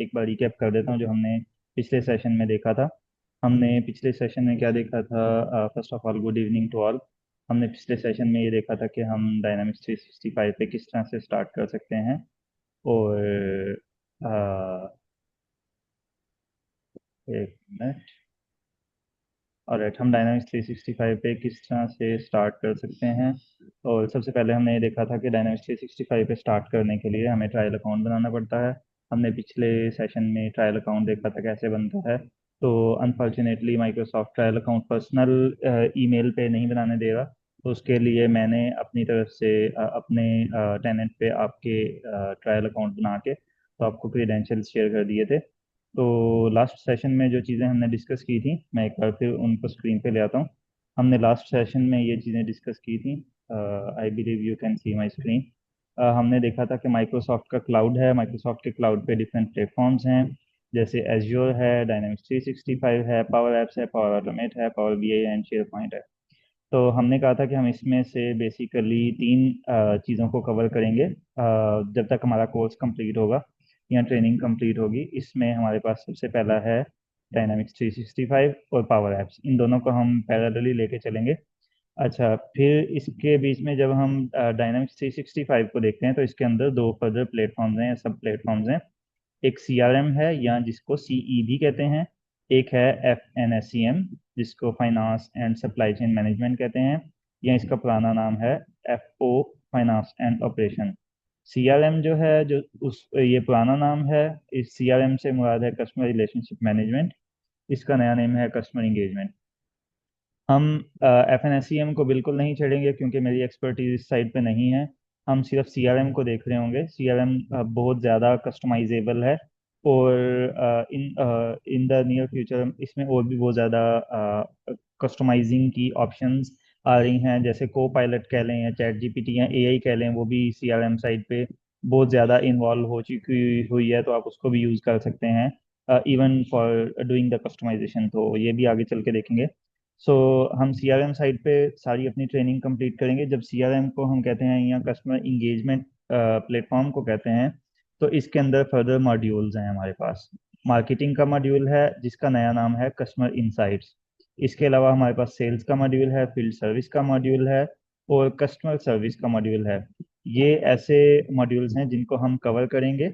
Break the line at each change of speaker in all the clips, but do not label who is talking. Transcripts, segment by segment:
एक बार रिकैप कर देता हूँ जो हमने पिछले सेशन में देखा था। हमने पिछले सेशन में क्या देखा था? First of all good evening to all. हमने पिछले सेशन में ये देखा था कि हम डायनामिक्स 365 पे किस तरह से स्टार्ट कर सकते हैं। और एक मिनट। ऑलराइट, हम डायनामिक्स 365 पे किस तरह से स्टार्ट कर सकते हैं। और सबसे पहले हमने ये देखा था कि डायनामिक्स 365 पे स्टार्ट करने के लिए हमें ट्रायल अकाउंट बनाना पड़ता है। हमने पिछले सेशन में ट्रायल अकाउंट देखा था कैसे बनता है। तो unfortunately Microsoft trial account personal email पे नहीं बनाने दे रहा। तो उसके लिए मैंने अपनी तरफ से अपने टेनेंट पे आपके ट्रायल अकाउंट बना के तो आपको क्रीडेंशियल्स शेयर कर दिए थे। तो लास्ट सेशन में जो चीज़ें हमने डिस्कस की थी मैं एक बार फिर उनको स्क्रीन पे ले आता हूँ। हमने लास्ट सेशन में ये चीज़ें डिस्कस की थी। I believe you can C my screen. हमने देखा था कि माइक्रोसॉफ्ट का क्लाउड है, माइक्रोसॉफ्ट के क्लाउड पे डिफरेंट प्लेटफॉर्म्स हैं, जैसे एज्योर है, डायनामिक्स 365 है, पावर एप्स है, पावर ऑटोमेट है, power BI and share point है। तो हमने कहा था कि हम इसमें से बेसिकली तीन चीज़ों को कवर करेंगे जब तक हमारा कोर्स कंप्लीट होगा या ट्रेनिंग कंप्लीट होगी। इसमें हमारे पास सबसे पहला है डायनामिक्स 365 और पावर एप्स, इन दोनों को हम पैरेलली लेके चलेंगे। अच्छा, फिर इसके बीच में जब हम डायनामिक्स 365 को देखते हैं तो इसके अंदर दो फर्दर प्लेटफॉर्म्स हैं, सब प्लेटफॉर्म्स हैं। एक सीआरएम है या जिसको सीई भी कहते हैं। एक है एफएनएससीएम जिसको finance and supply chain management कहते हैं, या इसका पुराना नाम है FO, finance and operation. CRM जो है, जो उस ये पुराना नाम है। इस सीआरएम से मुराद है कस्टमर रिलेशनशिप मैनेजमेंट। इसका नया नेम है कस्टमर इंगेजमेंट। हम एफएनएससीएम को बिल्कुल नहीं छेड़ेंगे क्योंकि मेरी एक्सपर्टीज इस साइड पे नहीं है। हम सिर्फ सीआरएम को देख रहे होंगे। सीआरएम बहुत ज़्यादा कस्टमाइजेबल है और इन द नियर फ्यूचर इसमें और भी बहुत ज़्यादा कस्टमाइजिंग की ऑप्शंस आ रही हैं, जैसे को पायलट कह लें या चैट जीपीटी या एआई कह लें, वो भी सीआरएम साइड पे बहुत ज़्यादा इन्वॉल्व हो चुकी हुई है, तो आप उसको भी यूज़ कर सकते हैं even for doing the customization. तो ये भी आगे चल के देखेंगे। सो हम सीआरएम साइड पे सारी अपनी ट्रेनिंग कंप्लीट करेंगे। जब सीआरएम को हम कहते हैं या कस्टमर इंगेजमेंट प्लेटफॉर्म को कहते हैं, तो इसके अंदर फर्दर मॉड्यूल्स हैं हमारे पास। मार्केटिंग का मॉड्यूल है जिसका नया नाम है कस्टमर इंसाइट्स। इसके अलावा हमारे पास सेल्स का मॉड्यूल है, फील्ड सर्विस का मॉड्यूल है और कस्टमर सर्विस का मॉड्यूल है। ये ऐसे मॉड्यूल्स हैं जिनको हम कवर करेंगे।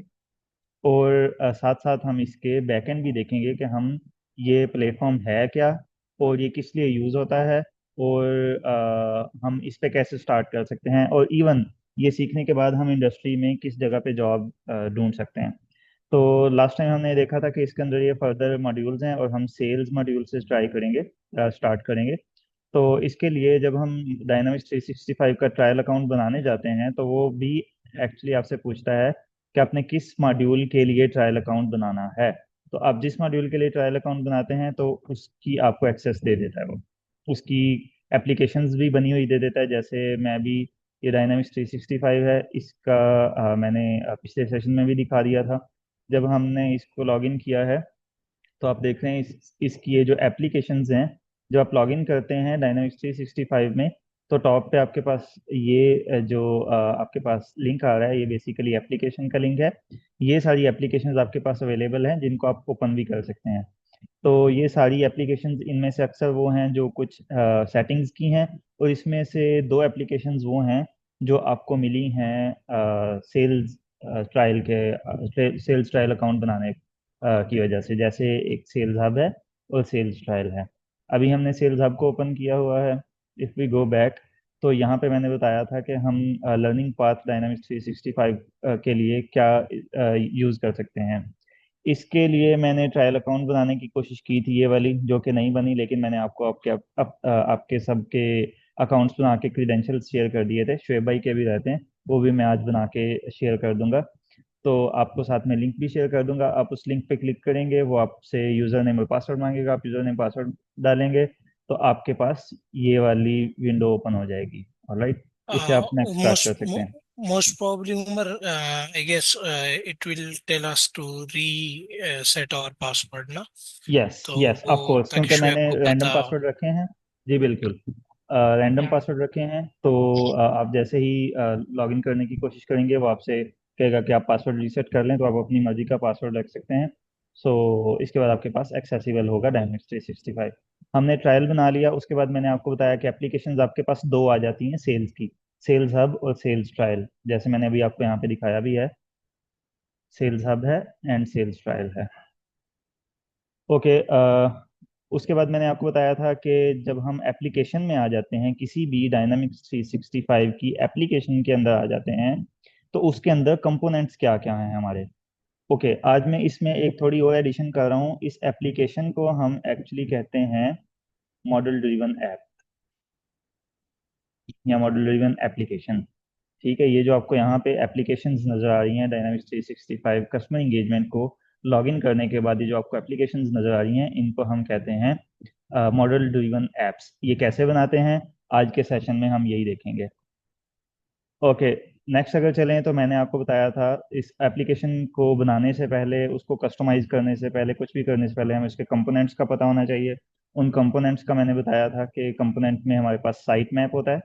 और साथ साथ हम इसके बैकएंड भी देखेंगे कि हम ये प्लेटफॉर्म है क्या और ये किस लिए यूज़ होता है, और हम इस पे कैसे स्टार्ट कर सकते हैं, और इवन ये सीखने के बाद हम इंडस्ट्री में किस जगह पे जॉब ढूंढ सकते हैं। तो लास्ट टाइम हमने देखा था कि इसके अंदर ये फर्दर मॉड्यूल्स हैं और हम सेल्स मॉड्यूल से ट्राई करेंगे, स्टार्ट करेंगे। तो इसके लिए जब हम डायनामिक्स 365 का ट्रायल अकाउंट बनाने जाते हैं तो वो भी एक्चुअली आपसे पूछता है कि आपने किस मॉड्यूल के लिए ट्रायल अकाउंट बनाना है। तो आप जिस मॉड्यूल के लिए ट्रायल अकाउंट बनाते हैं तो उसकी आपको एक्सेस दे देता है वो, उसकी एप्लीकेशंस भी बनी हुई दे देता है। जैसे मैं भी, ये डायनामिक्स 365 है, इसका मैंने पिछले सेशन में भी दिखा दिया था। जब हमने इसको लॉगिन किया है तो आप देख रहे हैं इसकी ये जो एप्लीकेशंस हैं, जब आप लॉगिन करते हैं डायनामिक्स 365 में, तो टॉप पे आपके पास ये जो आपके पास लिंक आ रहा है, ये बेसिकली एप्लीकेशन का लिंक है। ये सारी एप्लीकेशंस आपके पास अवेलेबल हैं जिनको आप ओपन भी कर सकते हैं। तो ये सारी एप्लीकेशंस, इनमें से अक्सर वो हैं जो कुछ सेटिंग्स की हैं, और इसमें से दो एप्लीकेशंस वो हैं जो आपको मिली हैं सेल्स ट्रायल के, सेल्स ट्रायल अकाउंट बनाने की वजह से। जैसे एक सेल्स हब है और सेल्स ट्रायल है। अभी हमने सेल्स हब को ओपन किया हुआ है। इफ़ वी गो बैक, तो यहाँ पे मैंने बताया था कि हम लर्निंग पाथ डायनामिक्स 365 के लिए क्या यूज़ कर सकते हैं। इसके लिए मैंने ट्रायल अकाउंट बनाने की कोशिश की थी, ये वाली जो कि नहीं बनी, लेकिन मैंने आपको आपके सबके अकाउंट्स बना के क्रीडेंशियल्स शेयर कर दिए थे। शुएब भाई के भी रहते हैं, वो भी मैं आज बना के शेयर कर दूंगा। तो आपको साथ में लिंक भी शेयर कर दूंगा। आप उस लिंक पे क्लिक करेंगे, वो आपसे यूज़र नेम और पासवर्ड मांगेगा, आप यूज़र नेम पासवर्ड डालेंगे तो आपके पास ये वाली विंडो ओपन हो जाएगी। ऑलराइट, इससे आप नेक्स्ट स्टार्ट कर
Most
सकते हैं।
most probably, Umar, I guess it will tell us to reset our password ना।
यस
तो
यस
वो
ऑफ कोर्स,
ताकि
क्योंकि मैंने
शुएब को
रैंडम
पता हो।
पासवर्ड रखे हैं। जी बिल्कुल, रैंडम पासवर्ड रखे हैं। तो आप जैसे ही लॉगिन करने की कोशिश करेंगे वो आपसे कहेगा कि आप पासवर्ड रीसेट कर लें तो आप अपनी मर्जी का पासवर्ड रख सकते हैं। सो इसके बाद आपके पास एक्सेसिबल होगा डायनेमिक्स 365। हमने ट्रायल बना लिया, उसके बाद मैंने आपको बताया कि एप्लीकेशंस आपके पास दो आ जाती हैं सेल्स की, सेल्स हब और सेल्स ट्रायल, जैसे मैंने अभी आपको यहाँ पे दिखाया भी है। सेल्स हब है एंड सेल्स ट्रायल है। ओके। उसके बाद मैंने आपको बताया था कि जब हम एप्लीकेशन में आ जाते हैं, किसी भी डायनामिक्स 365 की एप्लीकेशन के अंदर आ जाते हैं, तो उसके अंदर कंपोनेंट्स क्या क्या हैं हमारे। ओके, आज मैं इसमें एक थोड़ी और एडिशन कर रहा हूँ। इस एप्लीकेशन को हम एक्चुअली कहते हैं मॉडल ड्रिवन ऐप या मॉडल ड्रिवन एप्लीकेशन। ठीक है, ये जो आपको यहाँ पे एप्लीकेशंस नजर आ रही हैं डायनामिक्स 365 कस्टमर इंगेजमेंट को लॉगिन करने के बाद, ये जो आपको एप्लीकेशंस नजर आ रही हैं, इनको हम कहते हैं मॉडल ड्रिवन एप्स। ये कैसे बनाते हैं, आज के सेशन में हम यही देखेंगे। ओके, नेक्स्ट अगर चलें तो मैंने आपको बताया था इस एप्लीकेशन को बनाने से पहले, उसको कस्टमाइज करने से पहले, कुछ भी करने से पहले हमें उसके कंपोनेंट्स का पता होना चाहिए। उन कंपोनेंट्स का मैंने बताया था कि कंपोनेंट में हमारे पास साइट मैप होता है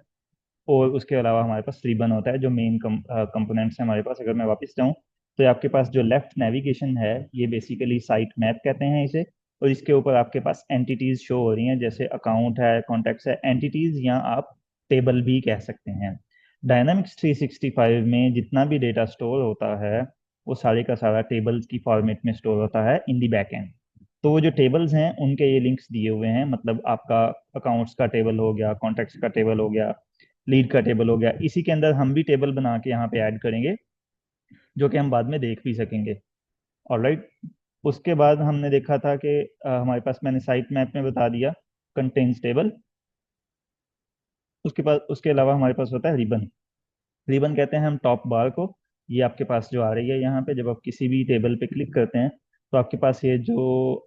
और उसके अलावा हमारे पास रिबन होता है, जो मेन कंपोनेंट्स हैं हमारे पास। अगर मैं वापस जाऊं तो आपके पास जो लेफ्ट नेविगेशन है, ये बेसिकली साइट मैप कहते हैं इसे। और इसके ऊपर आपके पास एंटिटीज शो हो रही हैं, जैसे अकाउंट है, कॉन्टैक्ट्स है, एंटिटीज, या आप टेबल भी कह सकते हैं। डायनामिक्स 365 में जितना भी डेटा स्टोर होता है, वो सारे का सारा टेबल्स की फॉर्मेट में स्टोर होता है इन दी बैक एंड। तो वो जो टेबल्स हैं उनके ये लिंक्स दिए हुए हैं, मतलब आपका अकाउंट्स का टेबल हो गया, कॉन्टैक्ट्स का टेबल हो गया, लीड का टेबल हो गया, इसी के अंदर हम भी टेबल बना के यहाँ पे ऐड करेंगे, जो कि हम बाद में देख भी सकेंगे। ऑलराइट। उसके बाद हमने देखा था कि हमारे पास, मैंने साइट मैप में बता दिया, कंटेन्स टेबल। उसके बाद उसके अलावा हमारे पास होता है रिबन। रिबन कहते हैं हम टॉप बार को। ये आपके पास जो आ रही है यहाँ पे, जब आप किसी भी टेबल पे क्लिक करते हैं तो आपके पास ये जो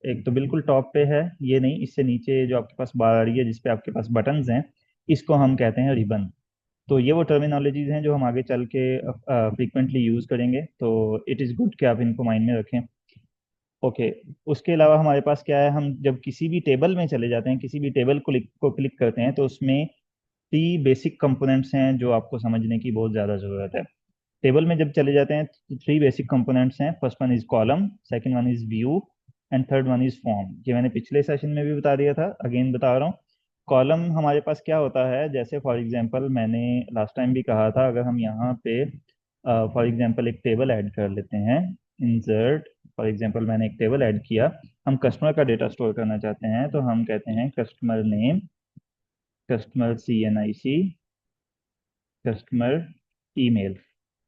एक तो बिल्कुल टॉप पे है, ये नहीं, इससे नीचे जो आपके पास बार आ रही है जिसपे आपके पास बटन्स हैं, इसको हम कहते हैं रिबन। तो ये वो टर्मिनोलॉजीज हैं जो हम आगे चल के फ्रीक्वेंटली यूज करेंगे, तो इट इज़ गुड कि आप इनको माइंड में रखें। ओके। उसके अलावा हमारे पास क्या है, हम जब किसी भी टेबल में चले जाते हैं, किसी भी टेबल को क्लिक करते हैं, तो उसमें 3 बेसिक कंपोनेंट्स हैं जो आपको समझने की बहुत ज़्यादा ज़रूरत है। टेबल में जब चले जाते हैं तो 3 बेसिक कंपोनेंट्स हैं। First one is column, second one is view, and third one is form. ये मैंने पिछले सेशन में भी बता दिया था, अगेन बता रहा हूँ। कॉलम हमारे पास क्या होता है, जैसे फॉर एग्जांपल मैंने लास्ट टाइम भी कहा था, अगर हम यहाँ पे फॉर एग्जांपल एक टेबल ऐड कर लेते हैं, इंसर्ट, फॉर एग्जांपल मैंने एक टेबल ऐड किया, हम कस्टमर का डेटा स्टोर करना चाहते हैं, तो हम कहते हैं customer name, customer CNIC, customer email.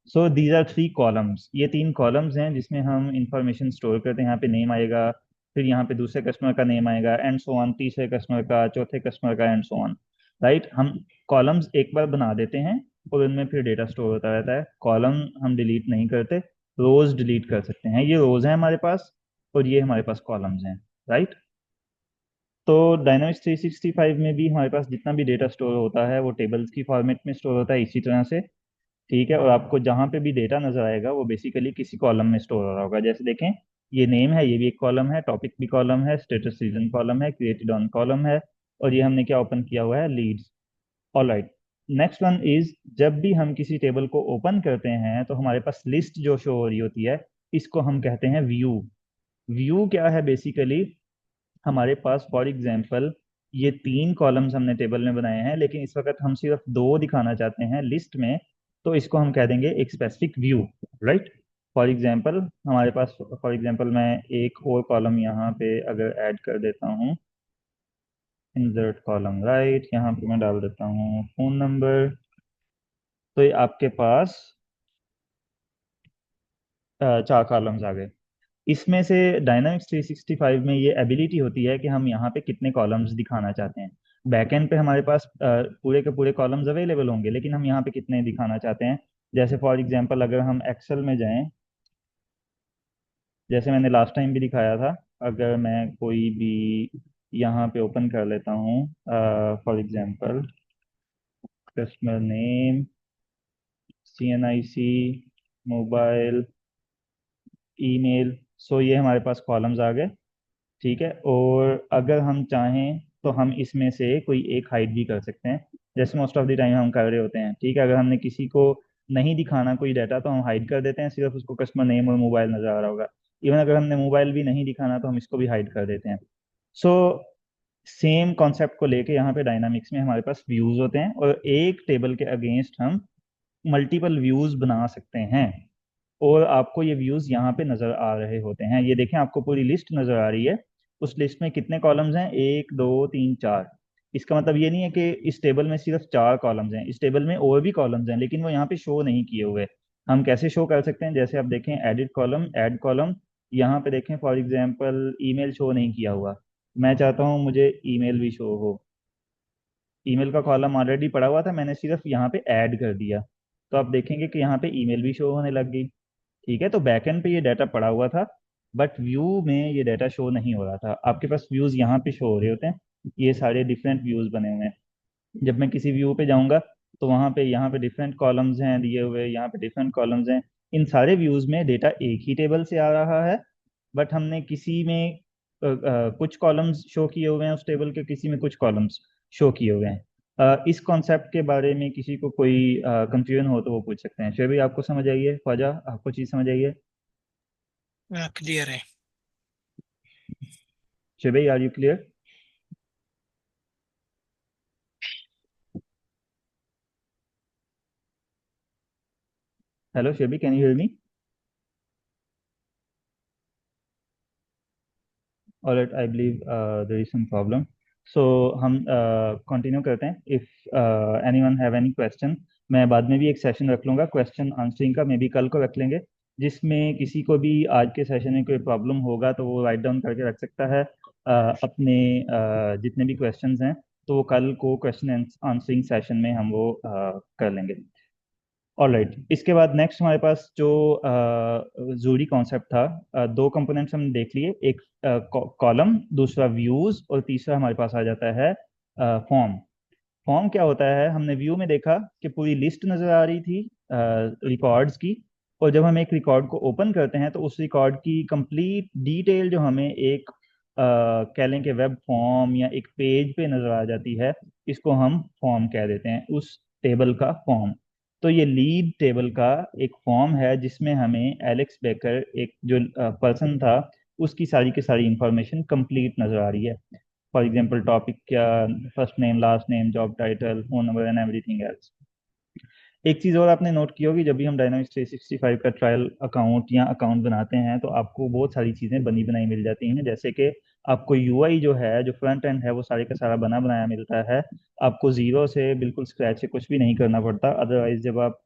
So these are 3 columns. ये 3 कॉलम्स हैं जिसमें हम इंफॉर्मेशन स्टोर करते हैं। यहाँ पे नेम आएगा, फिर यहाँ पे दूसरे कस्टमर का नेम आएगा, एंड सो ऑन, तीसरे कस्टमर का, चौथे कस्टमर का, एंड सो ऑन। राइट, हम कॉलम्स एक बार बना देते हैं और उनमें फिर डेटा स्टोर होता रहता है। कॉलम हम डिलीट नहीं करते, रोज डिलीट कर सकते हैं। ये रोज हैं हमारे पास और ये हमारे पास कॉलम्स हैं। राइट। तो डायनामिक्स 365 में भी हमारे पास जितना भी डेटा स्टोर होता है वो टेबल्स की फॉर्मेट में स्टोर होता है इसी तरह से। ठीक है, और आपको जहाँ पे भी डेटा नजर आएगा वो बेसिकली किसी कॉलम में स्टोर हो रहा होगा। जैसे देखें, ये नेम है, ये भी एक कॉलम है, टॉपिक भी कॉलम है, स्टेटस रीजन कॉलम है, क्रिएटेड ऑन कॉलम है, और ये हमने क्या ओपन किया हुआ है, leads. All right. Next one is, जब भी हम किसी टेबल को ओपन करते हैं तो हमारे पास लिस्ट जो शो हो रही होती है, इसको हम कहते हैं व्यू। व्यू क्या है, बेसिकली हमारे पास फॉर एग्जांपल ये 3 कॉलम्स हमने टेबल में बनाए हैं, लेकिन इस वक्त हम सिर्फ 2 दिखाना चाहते हैं लिस्ट में, तो इसको हम कह देंगे एक specific view. Right. For example हमारे पास, फॉर एग्जांपल मैं एक और कॉलम यहाँ पे अगर ऐड कर देता हूँ, इंसर्ट कॉलम, राइट, यहाँ पे मैं डाल देता हूँ फोन नंबर, तो ये आपके पास 4 कॉलम्स आ गए। इसमें से डायनामिक्स 365 में ये एबिलिटी होती है कि हम यहाँ पे कितने कॉलम्स दिखाना चाहते हैं। बैकएंड पे हमारे पास पूरे के पूरे कॉलम्स अवेलेबल होंगे, लेकिन हम यहाँ पे कितने दिखाना चाहते हैं। जैसे फॉर एग्जांपल अगर हम एक्सेल में जाएं, जैसे मैंने लास्ट टाइम भी दिखाया था, अगर मैं कोई भी यहाँ पे ओपन कर लेता हूँ, for example customer name, CNIC, mobile, email, so ये हमारे पास कॉलम्स आ गए। ठीक है, और अगर हम चाहें तो हम इसमें से कोई एक हाइड भी कर सकते हैं, जैसे मोस्ट ऑफ द टाइम हम कर रहे होते हैं। ठीक है, अगर हमने किसी को नहीं दिखाना कोई डाटा तो हम हाइड कर देते हैं, सिर्फ उसको कस्टमर नेम और मोबाइल नजर आ रहा होगा। इवन अगर हमने मोबाइल भी नहीं दिखाना तो हम इसको भी हाइड कर देते हैं। सो सेम कॉन्सेप्ट को लेके यहाँ पे डायनामिक्स में हमारे पास व्यूज होते हैं, और एक टेबल के अगेंस्ट हम मल्टीपल व्यूज बना सकते हैं। और आपको ये व्यूज यहाँ पे नजर आ रहे होते हैं, ये देखें आपको पूरी लिस्ट नजर आ रही है। उस लिस्ट में कितने कॉलम्स हैं, 1 2 3 4। इसका मतलब ये नहीं है कि इस टेबल में सिर्फ 4 कॉलम्स हैं, इस टेबल में और भी कॉलम्स हैं, लेकिन वो यहाँ पे शो नहीं किए हुए। हम कैसे शो कर सकते हैं, जैसे आप देखें एडिट कॉलम, ऐड कॉलम, यहाँ पे देखें फॉर एग्जांपल ईमेल शो नहीं किया हुआ। मैं चाहता हूँ मुझे ईमेल भी शो हो। ईमेल का कॉलम ऑलरेडी पड़ा हुआ था, मैंने सिर्फ यहाँ पे ऐड कर दिया, तो आप देखेंगे कि यहाँ पे ईमेल भी शो होने लग गई। ठीक है, तो बैकएंड पे ये डाटा पड़ा हुआ था, बट व्यू में ये डाटा शो नहीं हो रहा था। आपके पास व्यूज यहाँ पे शो हो रहे होते हैं, ये सारे डिफरेंट व्यूज बने हुए हैं। जब मैं किसी व्यू पे जाऊंगा तो वहाँ पे यहाँ पे डिफरेंट कॉलम्स हैं दिए हुए, यहाँ पे डिफरेंट कॉलम्स हैं। इन सारे व्यूज में डेटा एक ही टेबल से आ रहा है, बट हमने किसी में कुछ कॉलम्स शो किए हुए हैं उस टेबल के, किसी में कुछ कॉलम्स शो किए हुए हैं। इस कॉन्सेप्ट के बारे में किसी को कोई कंफ्यूजन हो तो वो पूछ सकते हैं। शेर भाई आपको समझ आइए, ख्वाजा आपको चीज़ समझ आइए?
क्लियर है।
शेर भाई are you clear? Hello Sher भाई, can you hear me? Alright, I believe there is some problem. So हम कंटिन्यू करते हैं। If anyone have any question, मैं बाद में भी एक सेशन रख लूंगा क्वेश्चन आंसरिंग का, मे बी कल को रख लेंगे, जिसमें किसी को भी आज के सेशन में कोई प्रॉब्लम होगा तो वो राइट डाउन करके रख सकता है अपने जितने भी क्वेश्चंस हैं, तो वो कल को क्वेश्चन आंसरिंग सेशन में हम वो कर लेंगे। ऑलराइट, इसके बाद नेक्स्ट हमारे पास जो जरूरी कॉन्सेप्ट था, दो कंपोनेंट्स हमने देख लिए, एक कॉलम, दूसरा व्यूज, और तीसरा हमारे पास आ जाता है फॉर्म। फॉर्म क्या होता है, हमने व्यू में देखा कि पूरी लिस्ट नजर आ रही थी रिकॉर्ड्स की, और जब हम एक रिकॉर्ड को ओपन करते हैं तो उस रिकॉर्ड की कंप्लीट डिटेल जो हमें एक कह लें कि वेब फॉर्म या एक पेज पे नजर आ जाती है, इसको हम फॉर्म कह देते हैं, उस टेबल का फॉर्म। तो ये लीड टेबल का एक फॉर्म है जिसमें हमें एलेक्स बेकर, एक जो पर्सन था, उसकी सारी की सारी इंफॉर्मेशन कंप्लीट नजर आ रही है। फॉर एग्जाम्पल टॉपिक क्या, first name, last name, job title, phone number and everything else. एक चीज़ और आपने नोट की होगी, जब भी हम डायनामिक्स 365 का ट्रायल अकाउंट या अकाउंट बनाते हैं तो आपको बहुत सारी चीज़ें बनी बनाई मिल जाती हैं, जैसे कि आपको यूआई जो है, जो फ्रंट एंड है, वो सारे का सारा बना बनाया मिलता है। आपको जीरो से, बिल्कुल स्क्रैच से कुछ भी नहीं करना पड़ता। अदरवाइज जब आप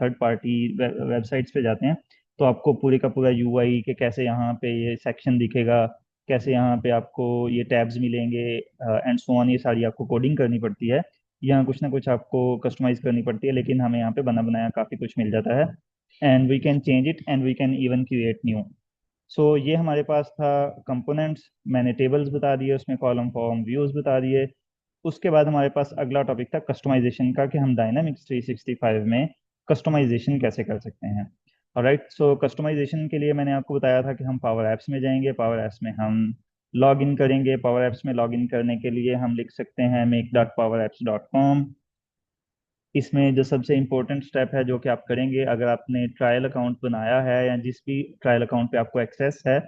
थर्ड पार्टी वेबसाइट्स पे जाते हैं तो आपको पूरे का पूरा यूआई के कैसे यहाँ पे ये सेक्शन दिखेगा, कैसे यहाँ पे आपको ये टैब्स मिलेंगे एंड सो ऑन, ये सारी आपको कोडिंग करनी पड़ती है। यहाँ कुछ ना कुछ आपको कस्टमाइज करनी पड़ती है, लेकिन हमें यहाँ पे बना बनाया काफ़ी कुछ मिल जाता है, and we can change it and we can even create new. So ये हमारे पास था कंपोनेंट्स, मैंने टेबल्स बता दिए, उसमें कॉलम फॉर्म व्यूज बता दिए। उसके बाद हमारे पास अगला टॉपिक था कस्टमाइजेशन का, कि हम डायनामिक्स 365 में कस्टमाइजेशन कैसे कर सकते हैं। राइट, सो कस्टमाइजेशन के लिए मैंने आपको बताया था कि हम पावर एप्स में जाएंगे, पावर एप्स में हम लॉग इन करेंगे। पावर एप्स में लॉग इन करने के लिए हम लिख सकते हैं make.powerapps.com। इसमें जो सबसे इम्पोर्टेंट स्टेप है जो कि आप करेंगे, अगर आपने ट्रायल अकाउंट बनाया है या जिस भी ट्रायल अकाउंट पे आपको एक्सेस है,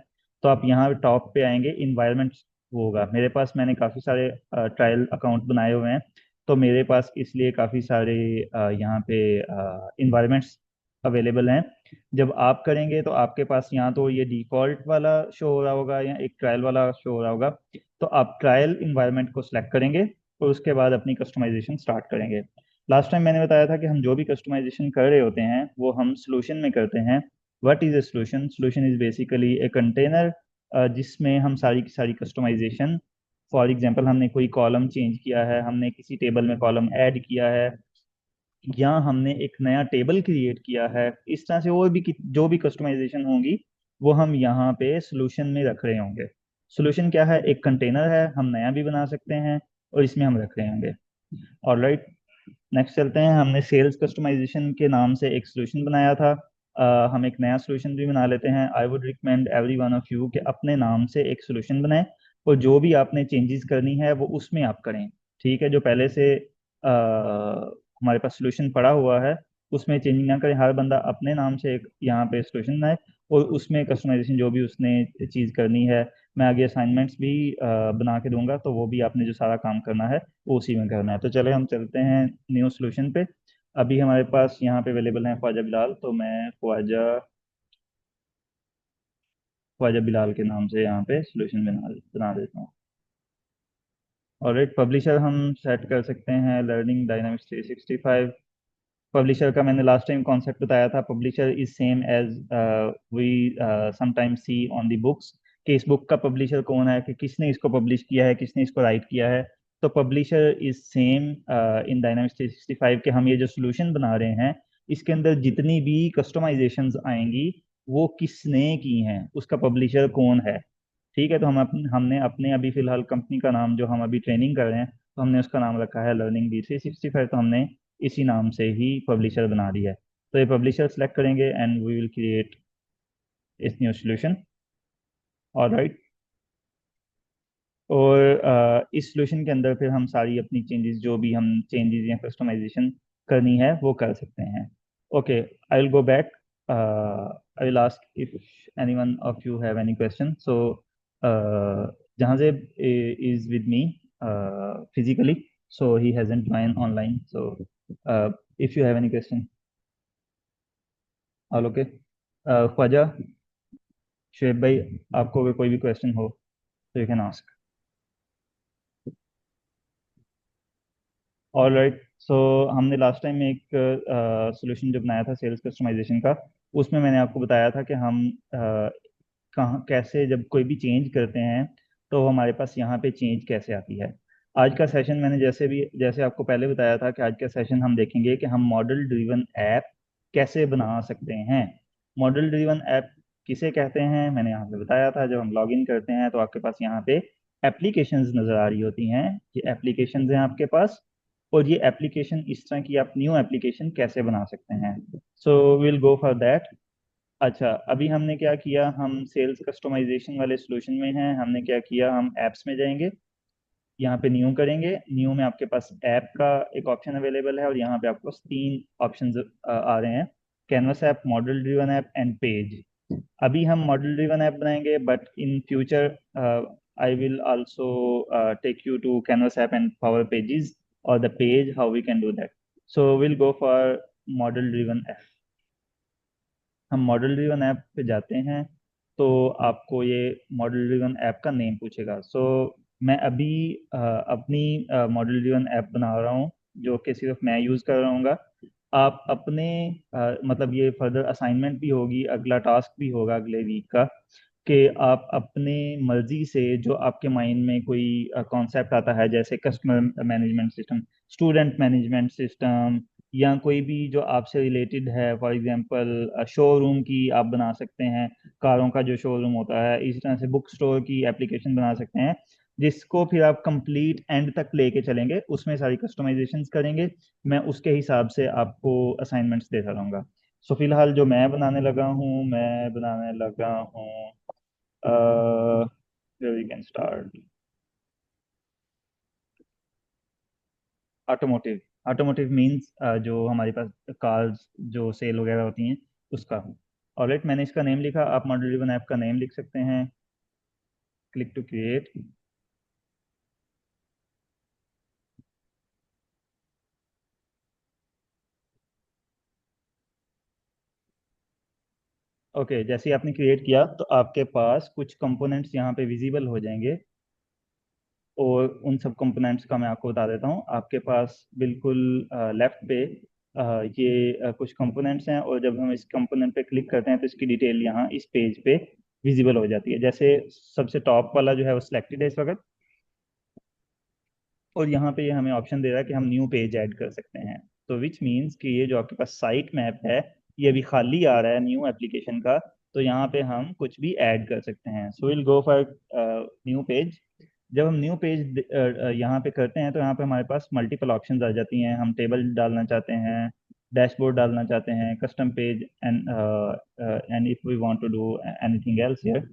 तो आप यहाँ टॉप पे आएंगे, इन्वायरमेंट होगा। मेरे पास, मैंने काफ़ी सारे ट्रायल अकाउंट बनाए हुए हैं, तो मेरे पास इसलिए काफ़ी सारे यहाँ पे इन्वायरमेंट्स अवेलेबल हैं। जब आप करेंगे तो आपके पास यहाँ तो ये डिफ़ॉल्ट वाला शो हो रहा होगा या एक ट्रायल वाला शो हो रहा होगा, तो आप ट्रायल इन्वायरमेंट को सिलेक्ट करेंगे और उसके बाद अपनी कस्टमाइजेशन स्टार्ट करेंगे। लास्ट टाइम मैंने बताया था कि हम जो भी कस्टमाइजेशन कर रहे होते हैं वो हम सोल्यूशन में करते हैं। What is a solution? Solution is basically a container जिसमें हम सारी की सारी कस्टमाइजेशन, फॉर एग्जांपल हमने कोई कॉलम चेंज किया है, हमने किसी टेबल में कॉलम ऐड किया है, या हमने एक नया टेबल क्रिएट किया है, इस तरह से और भी जो भी कस्टमाइजेशन होंगी वो हम यहाँ पे सोल्यूशन में रख रहे होंगे। सोल्यूशन क्या है? एक कंटेनर है, हम नया भी बना सकते हैं और इसमें हम रख रहे होंगे। ऑलराइट, नेक्स्ट चलते हैं। हमने सेल्स कस्टमाइजेशन के नाम से एक सोल्यूशन बनाया था, हम एक नया सोल्यूशन भी बना लेते हैं। I would recommend every one of you कि अपने नाम से एक सोल्यूशन बनाएं, और जो भी आपने चेंजेस करनी है वो उसमें आप करें। ठीक है, जो पहले से हमारे पास सोल्यूशन पड़ा हुआ है उसमें चेंजिंग ना करें, हर बंदा अपने नाम से एक यहाँ पे सोल्यूशन बनाए और उसमें कस्टमाइजेशन जो भी उसने चीज़ करनी है, मैं आगे असाइनमेंट्स भी बना के दूंगा, तो वो भी आपने जो सारा काम करना है वो उसी में करना है। तो चले हम चलते हैं न्यू सोल्यूशन पे। अभी हमारे पास यहाँ पे अवेलेबल है ख्वाजा बिलाल, तो मैं ख्वाजा ख्वाजा बिलाल के नाम से यहाँ पे सोल्यूशन बना बना देता हूँ। और एक पब्लिशर हम सेट कर सकते हैं लर्निंग डायनामिक्स 365। पब्लिशर का मैंने लास्ट टाइम कॉन्सेप्ट बताया था, publisher is same as we sometimes see on the books, कि इस बुक का पब्लिशर कौन है, कि किसने इसको पब्लिश किया है, किसने इसको राइट किया है। तो publisher is same in dynamics 365 के हम ये जो सोल्यूशन बना रहे हैं इसके अंदर जितनी भी कस्टमाइजेशंस आएंगी वो किसने की हैं, उसका पब्लिशर कौन है। ठीक है, तो हमने अपने अभी फिलहाल कंपनी का नाम जो हम अभी ट्रेनिंग कर रहे हैं तो हमने उसका नाम रखा है लर्निंग D365, तो हमने इसी नाम से ही पब्लिशर बना दिया है। तो ये पब्लिशर सेलेक्ट करेंगे एंड वी विल क्रिएट इस न्यू सोल्यूशन। ऑलराइट, और इस सोल्यूशन के अंदर फिर हम सारी अपनी चेंजेस, जो भी हम चेंजेस या कस्टमाइजेशन करनी है वो कर सकते हैं। Okay, I will go back, I will ask if anyone of you have any question. So Jahanzeb is with me physically, so he hasn't joined online, so if you have any question, all okay. Khwaja, Shoaib भाई, आपको अगर कोई भी question हो तो you can ask. All right, so हमने last time एक solution जो बनाया था सेल्स कस्टमाइजेशन का, उसमें मैंने आपको बताया था कि हम कहाँ कैसे जब कोई भी चेंज करते हैं तो हमारे पास यहाँ पे चेंज कैसे आती है। आज का सेशन मैंने जैसे आपको पहले बताया था कि आज का सेशन हम देखेंगे कि हम मॉडल ड्रिवन ऐप कैसे बना सकते हैं। मॉडल ड्रिवन ऐप किसे कहते हैं मैंने यहाँ पे बताया था, जब हम लॉग इन करते हैं तो आपके पास यहाँ पे एप्लीकेशंस नज़र आ रही होती हैं, ये एप्लीकेशंस हैं आपके पास, और ये एप्लीकेशन इस तरह की आप न्यू एप्लीकेशन कैसे बना सकते हैं। सो विल गो फॉर दैट। अच्छा, अभी हमने क्या किया, हम सेल्स कस्टमाइजेशन वाले सॉल्यूशन में हैं, हमने क्या किया, हम एप्स में जाएंगे, यहाँ पे न्यू करेंगे, न्यू में आपके पास ऐप का एक ऑप्शन अवेलेबल है और यहाँ पे आपको तीन ऑप्शंस आ रहे हैं, canvas app, model driven app and page. अभी हम मॉडल ड्रिवन ऐप बनाएंगे, but in future I will also take you to canvas app and power pages और the page how we can do that. So will go for model driven. हम model driven app पे जाते हैं तो आपको ये मॉडल ड्रिवन ऐप का नेम पूछेगा। मैं अभी अपनी मॉडल ड्रिवन ऐप बना रहा हूँ जो कि सिर्फ मैं यूज़ कर रहा हूँ। आप अपने मतलब ये फर्दर असाइनमेंट भी होगी, अगला टास्क भी होगा अगले वीक का, कि आप अपने मर्जी से जो आपके माइंड में कोई कॉन्सेप्ट आता है, जैसे customer management system, student management system, या कोई भी जो आपसे रिलेटेड है, फॉर एग्जांपल शोरूम की आप बना सकते हैं, कारों का जो शोरूम होता है, इस तरह से बुक स्टोर की एप्लीकेशन बना सकते हैं, जिसको फिर आप कंप्लीट एंड तक लेके चलेंगे, उसमें सारी कस्टमाइजेशंस करेंगे, मैं उसके हिसाब से आपको असाइनमेंट्स देता रहूँगा। सो फिलहाल जो मैं बनाने लगा हूँ, मैं बनाने लगा हूँ, we can start automotive. Automotive means जो हमारे पास कार्स जो सेल वगैरह होती हैं उसका। ऑलराइट, मैंने इसका नेम लिखा, आप मॉडल ड्रिवन ऐप का नेम लिख सकते हैं, क्लिक टू क्रिएट। ओके, जैसे ही आपने क्रिएट किया तो आपके पास कुछ कंपोनेंट्स यहाँ पे विजिबल हो जाएंगे, और उन सब कंपोनेंट्स का मैं आपको बता देता हूँ। आपके पास बिल्कुल लेफ्ट पे ये कुछ कंपोनेंट्स हैं, और जब हम इस कंपोनेंट पे क्लिक करते हैं तो इसकी डिटेल यहाँ इस पेज पे विजिबल हो जाती है। जैसे सबसे टॉप वाला जो है वो सिलेक्टेड है इस वक्त, और यहाँ पे ये हमें ऑप्शन दे रहा है कि हम न्यू पेज ऐड कर सकते हैं। तो विच मीन्स कि ये जो आपके पास साइट मैप है ये अभी खाली आ रहा है न्यू एप्लीकेशन का, तो यहाँ पे हम कुछ भी ऐड कर सकते हैं। सो will go for new page. जब हम न्यू पेज यहाँ पे करते हैं तो यहाँ पे हमारे पास मल्टीपल ऑप्शंस आ जाती हैं, हम टेबल डालना चाहते हैं, डैशबोर्ड डालना चाहते हैं, custom page, and if we want to do anything else here.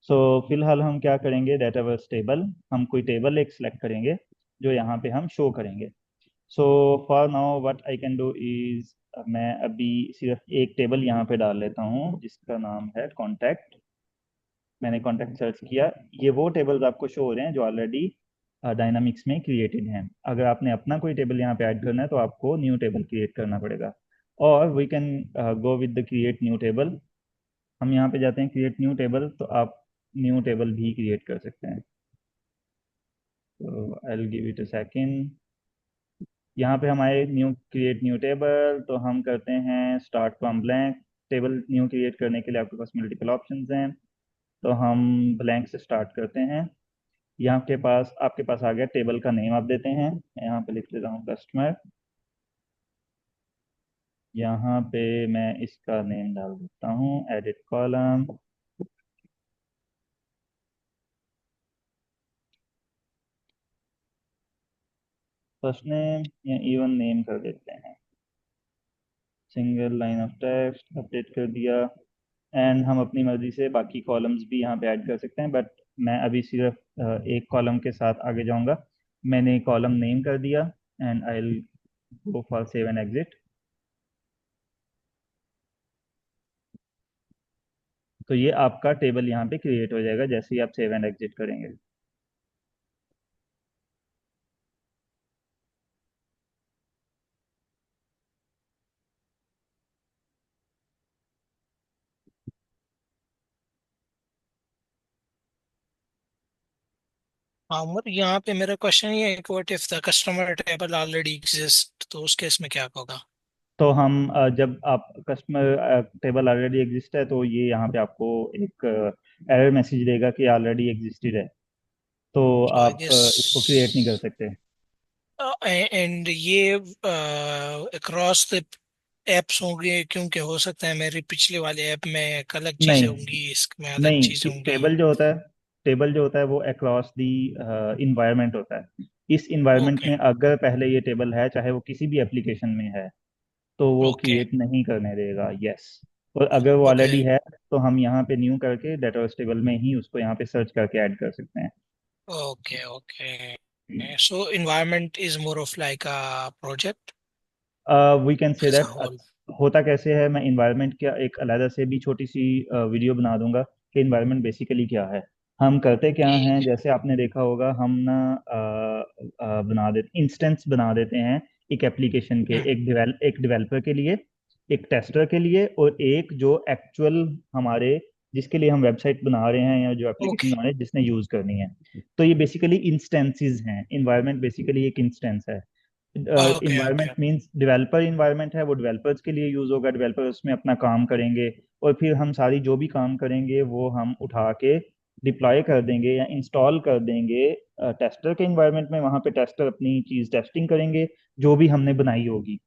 So फिलहाल हम क्या करेंगे, डेटाबेस टेबल, हम कोई टेबल एक सेलेक्ट करेंगे जो यहाँ पे हम शो करेंगे। So for now what I can do is मैं अभी सिर्फ एक टेबल यहाँ पे डाल लेता हूँ जिसका नाम है कॉन्टैक्ट। मैंने कॉन्टैक्ट सर्च किया। ये वो टेबल्स आपको शो हो रहे हैं जो ऑलरेडी डायनामिक्स में क्रिएटेड हैं। अगर आपने अपना कोई टेबल यहाँ पे ऐड करना है तो आपको न्यू टेबल क्रिएट करना पड़ेगा। और we can go with the create new table. हम यहाँ पे जाते हैं क्रिएट न्यू टेबल, तो आप न्यू टेबल भी क्रिएट कर सकते हैं। तो I will give it a second. यहाँ पे हमारे न्यू क्रिएट न्यू टेबल, तो हम करते हैं start from blank. Table new create करने के लिए आपके पास मल्टीपल ऑप्शंस हैं, तो हम ब्लैंक से स्टार्ट करते हैं। यहाँ के पास आपके पास आ गया, टेबल का नेम आप देते हैं। मैं यहाँ पे लिख देता हूँ कस्टमर। यहाँ पे मैं इसका नेम डाल देता हूँ एडिट कॉलम। फर्स्ट नेम या इवन नेम कर देते हैं। Single line of text update कर दिया। एंड हम अपनी मर्जी से बाकी कॉलम्स भी यहाँ पे ऐड कर सकते हैं, बट मैं अभी सिर्फ एक कॉलम के साथ आगे जाऊंगा। मैंने कॉलम नेम कर दिया and I will go for save and exit. तो ये आपका टेबल यहाँ पे क्रिएट हो जाएगा जैसे ही आप सेव एंड एग्जिट करेंगे।
हाँ उमर, यहाँ पे मेरा क्वेश्चन ये है कि what if the customer table already exist, तो उस केस में क्या होगा?
तो हम जब आप कस्टमर टेबल ऑलरेडी एग्जिस्ट है तो ये यहाँ पे आपको एक एरर मैसेज देगा कि ऑलरेडी एग्जिस्टेड है, तो
सो आई
आप
गेस,
इसको क्रिएट नहीं कर सकते।
एंड ये अक्रॉस द एप्स होंगे, क्योंकि हो सकता है मेरी पिछले वाले ऐप में एक अलग चीजें
नहीं
होंगी, इसमें अलग चीजें
नहीं,
होंगी।
टेबल जो होता है, टेबल जो होता है वो अक्रॉस दी इन्वायरमेंट होता है। इस इन्वायरमेंट
ओके।
में अगर पहले ये टेबल है, चाहे वो किसी भी एप्लीकेशन में है, तो वो
ओके।
क्रिएट नहीं करने देगा। यस। और अगर वो
ओके।
ऑलरेडी है तो हम यहाँ पे न्यू करके डेटाबेस टेबल में ही उसको यहाँ पे सर्च करके ऐड कर सकते हैं।
Okay. Okay, so environment is more of like a project
we can say
as a
that.
Whole.
होता कैसे है, मैं इन्वायरमेंट का एक अलग से भी छोटी सी वीडियो बना दूंगा कि इन्वायरमेंट बेसिकली क्या है। हम करते क्या हैं,
ठीक है।
जैसे आपने देखा होगा, हम ना बना देते इंस्टेंस बना देते हैं एक एप्लीकेशन के,
हम्म,
एक डेवलपर के लिए, एक टेस्टर के लिए, और एक जो एक्चुअल हमारे जिसके लिए हम वेबसाइट बना रहे हैं या जो एप्लीकेशन
ओके।
बना रहे हैं जिसने यूज करनी है। तो ये बेसिकली इंस्टेंसेस हैं। इन्वायरमेंट बेसिकली एक इंस्टेंस है।
Okay.
Environment
okay.
Means developer environment है, वो डेवलपर्स के लिए यूज होगा, डेवलपर उसमें अपना काम करेंगे। और फिर हम सारी जो भी काम करेंगे वो हम उठा के डिप्लॉय कर देंगे या इंस्टॉल कर देंगे टेस्टर के इन्वायरमेंट में। वहाँ पे टेस्टर अपनी चीज टेस्टिंग करेंगे जो भी हमने बनाई होगी।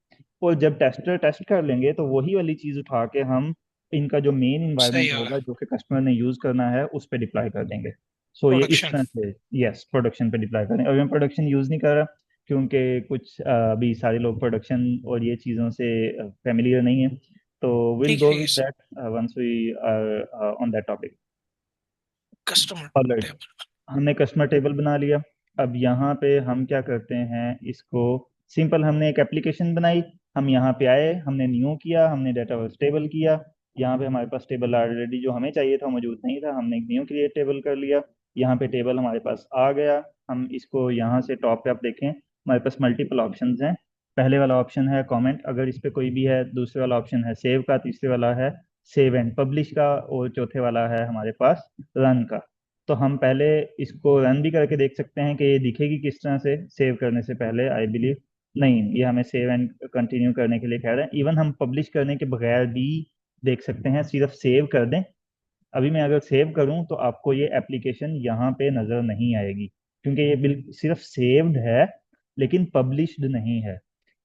और जब टेस्टर टेस्ट कर लेंगे तो वही वाली चीज उठा के हम इनका जो मेन
सही
इन्वायरमेंट
होगा।
होगा जो कि कस्टमर ने यूज करना है उस पर डिप्लॉय कर देंगे। सो ये इस
प्रोडक्शन।
तरह से, यस, प्रोडक्शन पे डिप्लॉय करें। और मैं प्रोडक्शन यूज नहीं कर रहा क्योंकि कुछ अभी सारे लोग प्रोडक्शन और ये चीज़ों से फेमिलियर नहीं है। तो विल
ठीक
गो
है।
With that once we are on that topic.
Customer
all right,
table.
हमने कस्टमर टेबल बना लिया। अब यहाँ पे हम क्या करते हैं, इसको सिंपल, हमने एक एप्लीकेशन बनाई, हम यहाँ पे आए, हमने न्यू किया, हमने डाटा टेबल किया। यहाँ पे हमारे पास टेबल ऑलरेडी जो हमें चाहिए था मौजूद नहीं था, हमने एक न्यू क्रिएट टेबल कर लिया। यहाँ पे टेबल हमारे पास आ गया। हम इसको यहाँ से टॉप पे आप देखें, हमारे पास मल्टीपल ऑप्शंस हैं। पहले वाला ऑप्शन है कमेंट, अगर इस पे कोई भी है। दूसरे वाला ऑप्शन है सेव का। तीसरे वाला है सेव एंड पब्लिश का। और चौथे वाला है हमारे पास रन का। तो हम पहले इसको रन भी करके देख सकते हैं कि ये दिखेगी किस तरह से सेव करने से पहले। आई बिलीव नहीं, ये हमें सेव एंड कंटिन्यू करने के लिए कह रहे हैं। इवन हम पब्लिश करने के बगैर भी देख सकते हैं, सिर्फ सेव कर दें। अभी मैं अगर सेव करूं तो आपको ये एप्लीकेशन यहाँ पे नज़र नहीं आएगी क्योंकि ये बिल सिर्फ सेव्ड है लेकिन पब्लिश्ड नहीं है।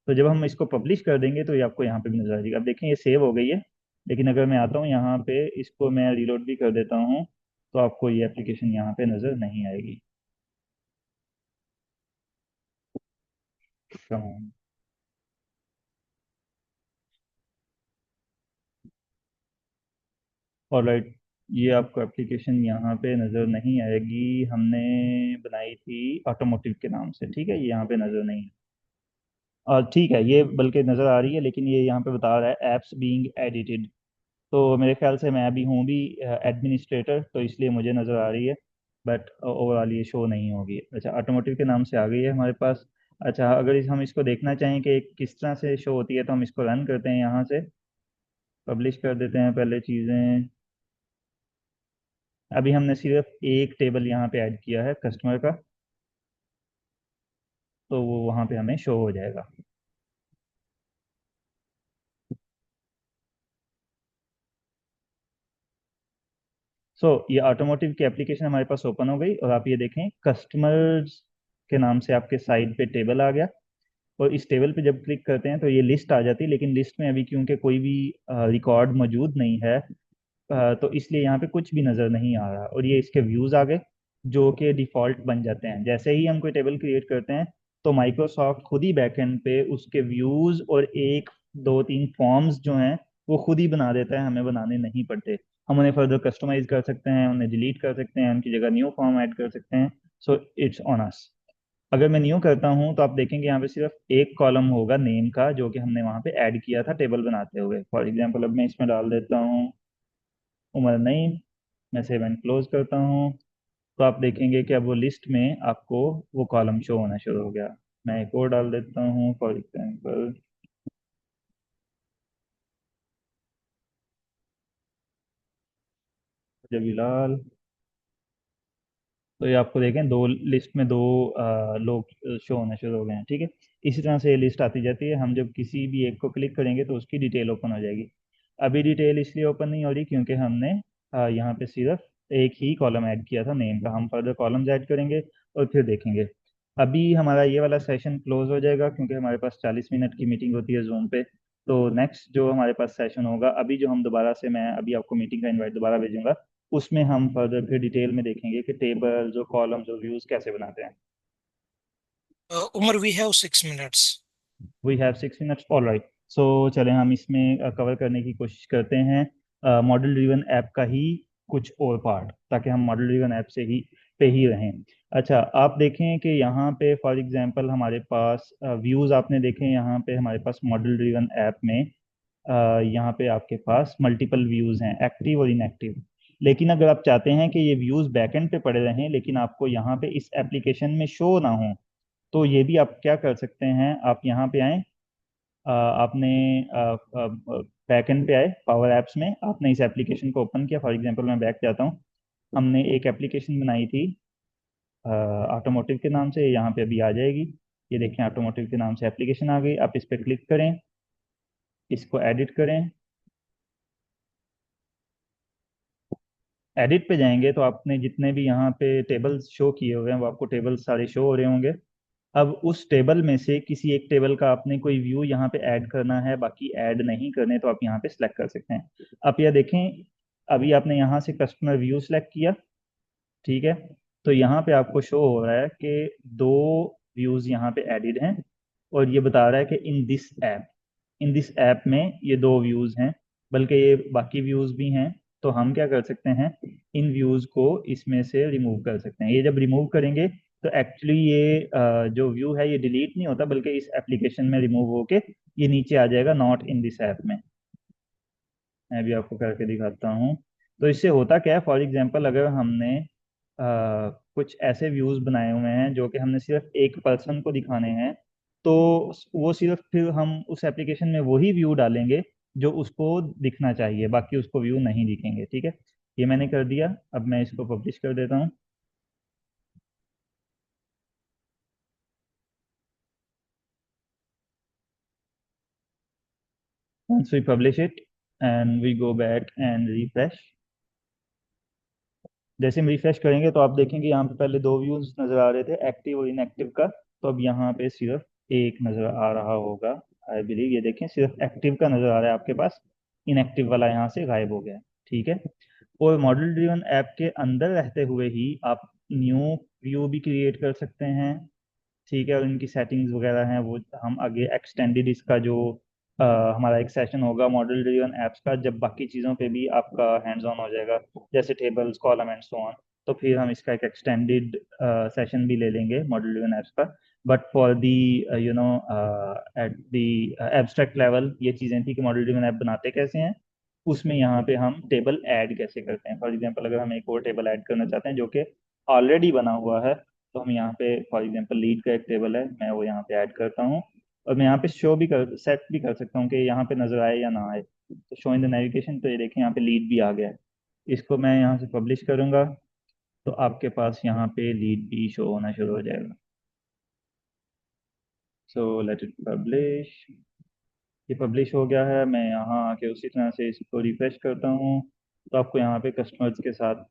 तो जब हम इसको पब्लिश कर देंगे तो ये आपको यहाँ पे भी नजर आ जाएगी। अब देखें ये सेव हो गई है, लेकिन अगर मैं आता हूँ यहाँ पे, इसको मैं रीलोड भी कर देता हूँ, तो आपको ये एप्लीकेशन यहाँ पे नजर नहीं आएगी। ऑलराइट, ये आपको एप्लीकेशन यहाँ पे नज़र नहीं आएगी। हमने बनाई थी ऑटोमोटिव के नाम से, ठीक है, ये यहाँ पे नज़र नहीं है। और ठीक है, ये बल्कि नज़र आ रही है, लेकिन ये यहाँ पे बता रहा है एप्स बीइंग एडिटेड। तो मेरे ख्याल से मैं अभी हूँ भी एडमिनिस्ट्रेटर, तो इसलिए मुझे नज़र आ रही है, बट ओवरऑल ये शो नहीं होगी। अच्छा, ऑटोमोटिव के नाम से आ गई है हमारे पास। अच्छा, अगर हम इसको देखना चाहें कि किस तरह से शो होती है, तो हम इसको रन करते हैं, यहाँ से पब्लिश कर देते हैं पहले चीज़ें। अभी हमने सिर्फ एक टेबल यहाँ पे ऐड किया है कस्टमर का, तो वो वहाँ पे हमें शो हो जाएगा। ये ऑटोमोटिव की एप्लीकेशन हमारे पास ओपन हो गई, और आप ये देखें कस्टमर्स के नाम से आपके साइड पे टेबल आ गया। और इस टेबल पे जब क्लिक करते हैं तो ये लिस्ट आ जाती है, लेकिन लिस्ट में अभी क्योंकि कोई भी रिकॉर्ड मौजूद नहीं है, तो इसलिए यहाँ पे कुछ भी नज़र नहीं आ रहा। और ये इसके व्यूज़ आ गए, जो कि डिफ़ॉल्ट बन जाते हैं। जैसे ही हम कोई टेबल क्रिएट करते हैं, तो माइक्रोसॉफ्ट खुद ही बैकएंड पे उसके व्यूज़ और एक दो तीन फॉर्म्स जो हैं वो खुद ही बना देता है, हमें बनाने नहीं पड़ते। हम उन्हें फर्दर कस्टमाइज कर सकते हैं, उन्हें डिलीट कर सकते हैं, उनकी जगह न्यू फॉर्म ऐड कर सकते हैं। So it's on us. अगर मैं न्यू करता हूँ तो आप देखेंगे यहाँ पे सिर्फ एक कॉलम होगा नेम का, जो कि हमने वहाँ पे ऐड किया था टेबल बनाते हुए। फॉर एग्जांपल अब मैं इसमें डाल देता हूँ उमर नईम। मैं सेव एंड क्लोज करता हूँ, तो आप देखेंगे कि अब वो लिस्ट में आपको वो कॉलम शो होना शुरू हो गया। मैं एक और डाल देता हूँ, फॉर एग्जांपल जबीलाल। तो ये आपको देखें दो लिस्ट में दो लोग शो होने शुरू हो गए हैं। ठीक है, इसी तरह से ये लिस्ट आती जाती है। हम जब किसी भी एक को क्लिक करेंगे तो उसकी डिटेल ओपन हो जाएगी। अभी डिटेल इसलिए ओपन नहीं हो रही क्योंकि हमने यहाँ पे सिर्फ एक ही कॉलम ऐड किया था नेम का। हम फर्दर कॉलम्स ऐड करेंगे और फिर देखेंगे। अभी हमारा ये वाला सेशन क्लोज हो जाएगा क्योंकि हमारे पास 40 मिनट की मीटिंग होती है जूम पे। तो नेक्स्ट जो हमारे पास सेशन होगा, अभी जो हम दोबारा से, मैं अभी आपको मीटिंग का इनवाइट दोबारा भेजूंगा, उसमें हम फर्दर फिर डिटेल में देखेंगे कि टेबल्स और कॉलम्स और व्यूज कैसे बनाते हैं।
Umar, we have 6 minutes.
We have 6 minutes, all right. So चले हम इसमें कवर करने की कोशिश करते हैं मॉडल ड्रिवन ऐप का ही कुछ और पार्ट, ताकि हम मॉडल ड्रिवन ऐप से ही पे ही रहें। अच्छा, आप देखें कि यहाँ पे फॉर एग्जांपल हमारे पास व्यूज़ आपने देखें, यहाँ पे हमारे पास मॉडल ड्रिवन ऐप में यहाँ पे आपके पास मल्टीपल व्यूज हैं, एक्टिव और इनएक्टिव। लेकिन अगर आप चाहते हैं कि ये व्यूज बैकएंड पे पड़े रहें लेकिन आपको यहाँ पे इस एप्लीकेशन में शो ना हो, तो ये भी आप क्या कर सकते हैं, आप यहाँ पे आए, आपने बैकएंड पे आए, पावर एप्स में आपने इस एप्लीकेशन को ओपन किया। फॉर एग्जांपल मैं बैक जाता हूँ। हमने एक एप्लीकेशन बनाई थी ऑटोमोटिव के नाम से, यहाँ पे अभी आ जाएगी। ये देखें, ऑटोमोटिव के नाम से एप्लीकेशन आ गई। आप इस पर क्लिक करें, इसको एडिट करें। एडिट पे जाएंगे तो आपने जितने भी यहाँ पे टेबल्स शो किए हुए हैं वो आपको टेबल्स सारे शो हो रहे होंगे। अब उस टेबल में से किसी एक टेबल का आपने कोई व्यू यहाँ पे ऐड करना है, बाकी ऐड नहीं करने, तो आप यहाँ पे सिलेक्ट कर सकते हैं। आप यह देखें, अभी आपने यहाँ से कस्टमर व्यू सिलेक्ट किया, ठीक है। तो यहाँ पे आपको शो हो रहा है कि दो व्यूज यहाँ पे एडिड हैं, और ये बता रहा है कि इन दिस ऐप में ये दो व्यूज हैं, बल्कि ये बाकी व्यूज भी हैं। तो हम क्या कर सकते हैं, इन व्यूज को इसमें से रिमूव कर सकते हैं। ये जब रिमूव करेंगे तो एक्चुअली ये जो व्यू है ये डिलीट नहीं होता, बल्कि इस एप्लीकेशन में रिमूव होके ये नीचे आ जाएगा नॉट इन दिस ऐप में। मैं भी आपको करके दिखाता हूँ। तो इससे होता क्या है, फॉर एग्जांपल अगर हमने कुछ ऐसे व्यूज बनाए हुए हैं जो कि हमने सिर्फ एक पर्सन को दिखाने हैं, तो वो सिर्फ फिर हम उस एप्लीकेशन में वही व्यू डालेंगे जो उसको दिखना चाहिए, बाकी उसको व्यू नहीं दिखेंगे। ठीक है, ये मैंने कर दिया। अब मैं इसको पब्लिश कर देता हूँ। once we publish it and we go back and refresh, जैसे हम रिफ्रेश करेंगे तो आप देखेंगे यहाँ पे पहले दो व्यूज नजर आ रहे थे, एक्टिव और इनएक्टिव का। तो अब यहाँ पे सिर्फ एक नजर आ रहा होगा, आई बिलीव। ये देखें, सिर्फ एक्टिव का नजर आ रहा है आपके पास, इनएक्टिव वाला यहाँ से गायब हो गया है। ठीक है, और मॉडल ड्रिवन ऐप के अंदर रहते हुए ही आप न्यू व्यू भी क्रिएट कर सकते हैं। ठीक है, और इनकी सेटिंग्स वगैरह हैं वो हम आगे एक्सटेंडेड इसका जो हमारा एक सेशन होगा मॉडल ड्रिवन एप्स का, जब बाकी चीज़ों पे भी आपका हैंड्स ऑन हो जाएगा, जैसे tables, column and so on, तो फिर हम इसका एक एक्सटेंडेड सेशन भी ले लेंगे मॉडल ड्रिवन एप्स का। But for the at the abstract level ये चीज़ें थी कि मॉडल ड्रिवन ऐप बनाते कैसे हैं, उसमें यहाँ पे हम टेबल ऐड कैसे करते हैं। फॉर एग्जांपल अगर हम एक और टेबल ऐड करना चाहते हैं जो कि ऑलरेडी बना हुआ है, तो हम यहाँ पे फॉर एग्जांपल लीड का एक टेबल है, मैं वो यहाँ पे ऐड करता हूँ। और मैं यहाँ पे शो भी कर सेट भी कर सकता हूँ कि यहाँ पे नजर आए या ना आए। तो शो इन द नेविगेशन, तो ये देखें यहाँ पे लीड भी आ गया है। इसको मैं यहाँ से पब्लिश करूंगा, तो आपके पास यहाँ पे लीड भी शो होना शुरू हो जाएगा। So let it publish. ये पब्लिश हो गया है। मैं यहाँ आके उसी तरह से इसको रिफ्रेश करता हूँ, तो आपको यहाँ पे कस्टमर्स के साथ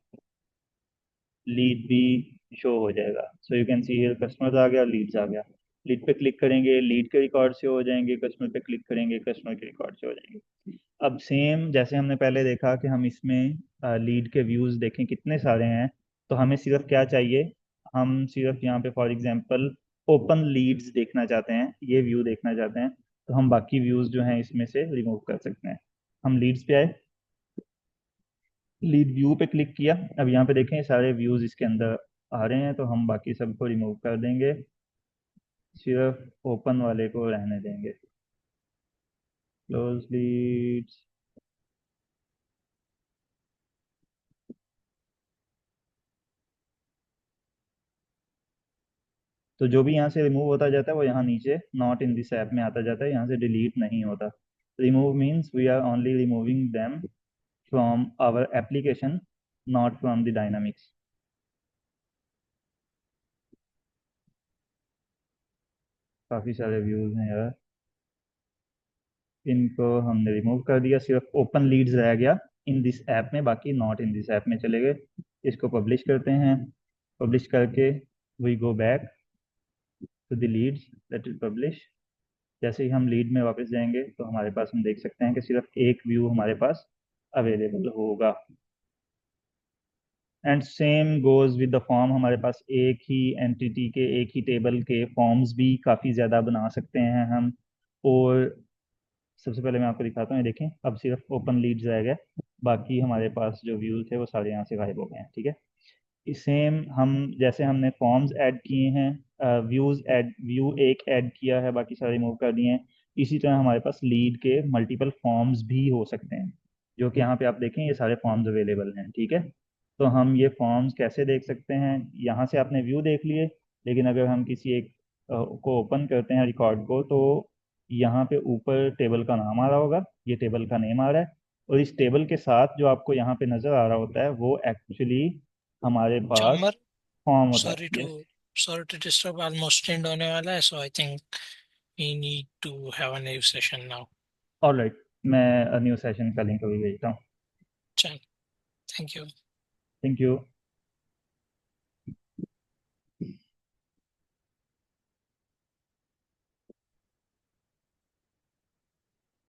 लीड भी शो हो जाएगा। So you can see here customers आ गया, लीड्स आ गया। लीड पे क्लिक करेंगे, लीड के रिकॉर्ड से हो जाएंगे, कस्टमर पे क्लिक करेंगे, कस्टमर के रिकॉर्ड से हो जाएंगे। अब सेम जैसे हमने पहले देखा कि हम इसमें लीड के व्यूज देखें कितने सारे हैं, तो हमें सिर्फ क्या चाहिए, हम सिर्फ यहाँ पे फॉर एग्जांपल ओपन लीड्स देखना चाहते हैं, ये व्यू देखना चाहते हैं, तो हम बाकी व्यूज जो हैं इसमें से रिमूव कर सकते हैं। हम लीड्स पे आए, लीड व्यू पे क्लिक किया, अब यहाँ पे देखें सारे व्यूज इसके अंदर आ रहे हैं, तो हम बाकी सबको रिमूव कर देंगे, सिर्फ ओपन वाले को रहने देंगे। Close leads. तो जो भी यहाँ से रिमूव होता जाता है वो यहाँ नीचे नॉट इन दिस ऐप में आता जाता है, यहाँ से डिलीट नहीं होता। Remove means we are only removing them from our application, not from the dynamics. काफ़ी सारे व्यूज हैं यार, इनको हमने रिमूव कर दिया, सिर्फ ओपन लीड्स रह गया इन दिस ऐप में, बाकी नॉट इन दिस ऐप में चले गए। इसको पब्लिश करते हैं, पब्लिश करके we go back to the leads, let it publish. जैसे ही हम लीड में वापस जाएंगे तो हमारे पास हम देख सकते हैं कि सिर्फ एक व्यू हमारे पास अवेलेबल होगा। And same goes with the form, हमारे पास एक ही एंटिटी के एक ही टेबल के फॉर्म्स भी काफ़ी ज़्यादा बना सकते हैं हम। और सबसे पहले मैं आपको दिखाता हूँ, ये देखें अब सिर्फ ओपन लीड्स रह गए, बाकी हमारे पास जो व्यूज थे वो सारे यहाँ से गायब हो गए हैं। ठीक है, सेम हम जैसे हमने फॉर्म्स ऐड किए हैं, व्यूज ऐड व्यू एक ऐड किया है, बाकी सारे रिमूव कर दिए हैं, इसी तरह हमारे पास लीड के मल्टीपल फॉर्म्स भी हो सकते हैं, जो कि यहाँ पे आप देखें ये सारे फॉर्म्स अवेलेबल हैं। ठीक है, तो हम ये फॉर्म्स कैसे देख सकते हैं, यहाँ से आपने व्यू देख लिए, लेकिन अगर हम किसी एक को ओपन करते हैं रिकॉर्ड को, तो यहाँ पे ऊपर टेबल का नाम आ रहा होगा, ये टेबल का नेम आ रहा है, और इस टेबल के साथ जो आपको यहाँ पे नजर आ रहा होता है वो एक्चुअली हमारे
अच्छा
पास
अमर,
फॉर्म होता है।
Sorry to
yes,
sorry to disturb, almost end होने वाला है, so I think we need to have a new session now.
Alright, मैं न्यू सेशन का लिंक अभी भेजता हूँ।
चल, थैंक यू।
Thank you.